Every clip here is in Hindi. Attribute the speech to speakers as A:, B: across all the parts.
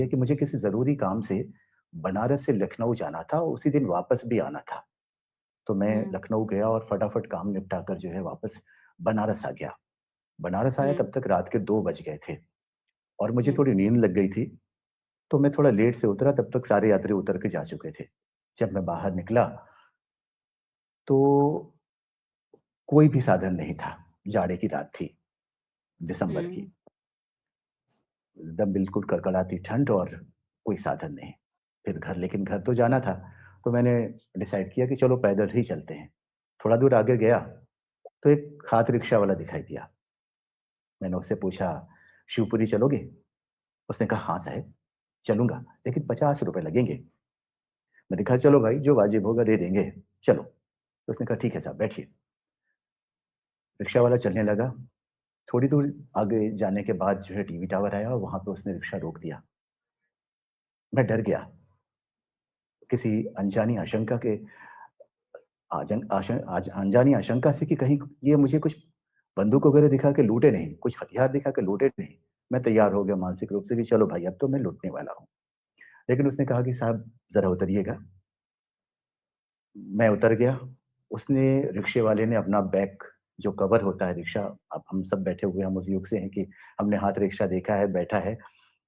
A: है कि मुझे किसी ज़रूरी काम से बनारस से लखनऊ जाना था और उसी दिन वापस भी आना था। तो मैं
B: हुँ,
A: लखनऊ गया और फटाफट काम निपटा कर जो है वापस बनारस आ गया। बनारस आया
B: हुँ,
A: तब तक रात के 2 बज गए थे और मुझे
B: हुँ,
A: थोड़ी नींद लग गई थी, तो मैं थोड़ा लेट से उतरा तब तक सारे यात्री उतर के जा चुके थे। जब मैं बाहर निकला, तो कोई भी साधन नहीं था। जाड़े की रात थी, दिसंबर की।
B: हुँ,
A: एकदम बिल्कुल कड़कड़ाती ठंड और कोई साधन नहीं। फिर लेकिन घर तो जाना था, तो मैंने डिसाइड किया कि चलो पैदल ही चलते हैं। थोड़ा दूर आगे गया, तो एक हाथ रिक्शा वाला दिखाई दिया। मैंने उससे पूछा, "शिवपुरी चलोगे?" उसने कहा, "हाँ साहब, चलूँगा, लेकिन ₹50 लगेंगे।" मैंने कहा, "चलो भाई, जो वाजिब होगा दे देंगे, चलो।" तो उसने कहा, "ठीक है साहब, बैठिए।" रिक्शा वाला चलने लगा। थोड़ी दूर आगे जाने के बाद जो है टीवी टावर आया और वहाँ पे उसने रिक्शा रोक दिया। मैं डर गया, किसी अनजानी आशंका के आजन आश आज अनजानी आशंका से कि कहीं ये मुझे कुछ बंदूक वगैरह दिखा के लूटे नहीं, कुछ हथियार दिखा के लूटे नहीं। मैं तैयार हो गया मानसिक रूप से कि चलो भाई अब तो मैं लूटने वाला हूँ। लेकिन उसने कहा कि साहब ज़रा उतरिएगा। मैं उतर गया। उसने रिक्शे वाले ने अपना बैक जो कवर होता है रिक्शा अब हम सब बैठे हुए हम उस युग से हैं कि हमने हाथ रिक्शा देखा है, बैठा है,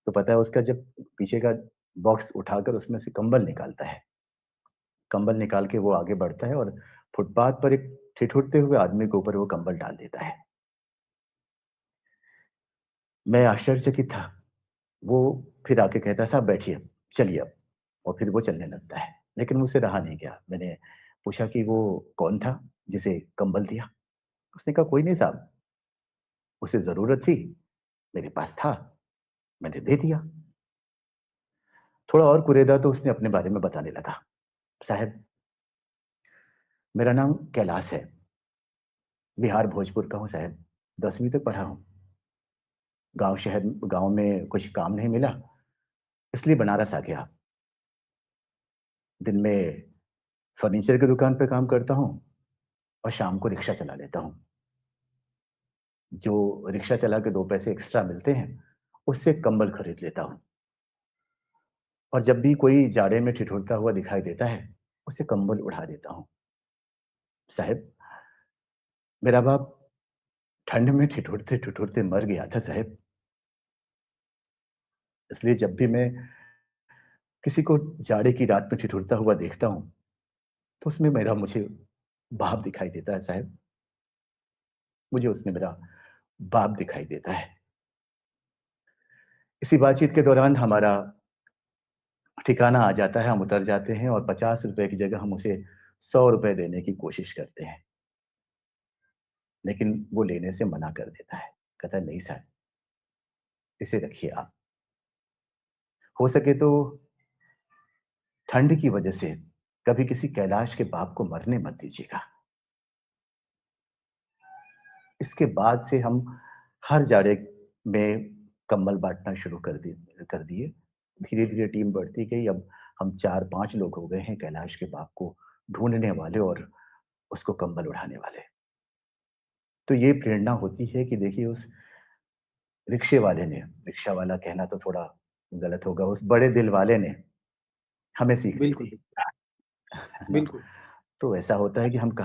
A: तो पता है उसका जब पीछे का बॉक्स उठाकर उसमें से कंबल निकालता है। कंबल निकाल के वो आगे बढ़ता है और फुटपाथ पर एक ठिठुरते हुए आदमी के ऊपर वो कंबल डाल देता है। मैं आश्चर्यचकित था। वो फिर आके कहता है, "साहब बैठिए, चलिए अब" और फिर वो चलने लगता है। लेकिन मुझसे रहा नहीं गया। मैंने पूछा कि वो कौन था जिसे कंबल दिया? उसने कहा, "कोई नहीं साहब, उसे ज़रूरत थी, मेरे पास था, मैंने दे दिया।" थोड़ा और कुरेदा तो उसने अपने बारे में बताने लगा। "साहब, मेरा नाम कैलाश है, बिहार भोजपुर का हूँ साहब, 10वीं तक पढ़ा हूँ। गाँव में कुछ काम नहीं मिला, इसलिए बनारस आ गया। दिन में फर्नीचर की दुकान पे काम करता हूँ और शाम को रिक्शा चला लेता हूँ। जो रिक्शा चला के 2 पैसे एक्स्ट्रा मिलते हैं, उससे कंबल खरीद लेता हूँ और जब भी कोई जाड़े में ठिठुरता हुआ दिखाई देता है, उसे कंबल उड़ा देता हूँ। साहब, मेरा बाप ठंड में ठिठुरते-ठिठुरते मर गया था साहब, इसलिए जब भी मैं किसी को जाड़े की रात में ठिठुरता हुआ देखता हूँ, तो उसमें मेरा मुझे बाप दिखाई देता है साहब, मुझे उसमें मेरा बाप दिखाई देता है। इसी बातचीत के दौरान हमारा ठिकाना आ जाता है, हम उतर जाते हैं और ₹50 की जगह हम उसे ₹100 देने की कोशिश करते हैं, लेकिन वो लेने से मना कर देता है। कहता है, "नहीं साहब, इसे रखिए आप। हो सके तो ठंड की वजह से कभी किसी कैलाश के बाप को मरने मत दीजिएगा।" इसके बाद से हम हर जाड़े में कंबल बाँटना शुरू कर दिए। धीरे-धीरे टीम बढ़ती गई, अब हम 4-5 लोग हो गए हैं कैलाश के बाप को ढूँढने वाले और उसको कंबल उड़ाने वाले। तो ये प्रेरणा होती है कि देखिए उस रिक्शे वाले ने, रिक्शा वाला कहना तो थोड़ा गलत होगा, उस बड़े दिल वाले ने हमें सीख दे
B: बिल्कुल,
A: दी,
B: बिल्कुल,
A: है ना?
B: बिल्कुल।
A: तो ऐसा होता है कि हम कहाँ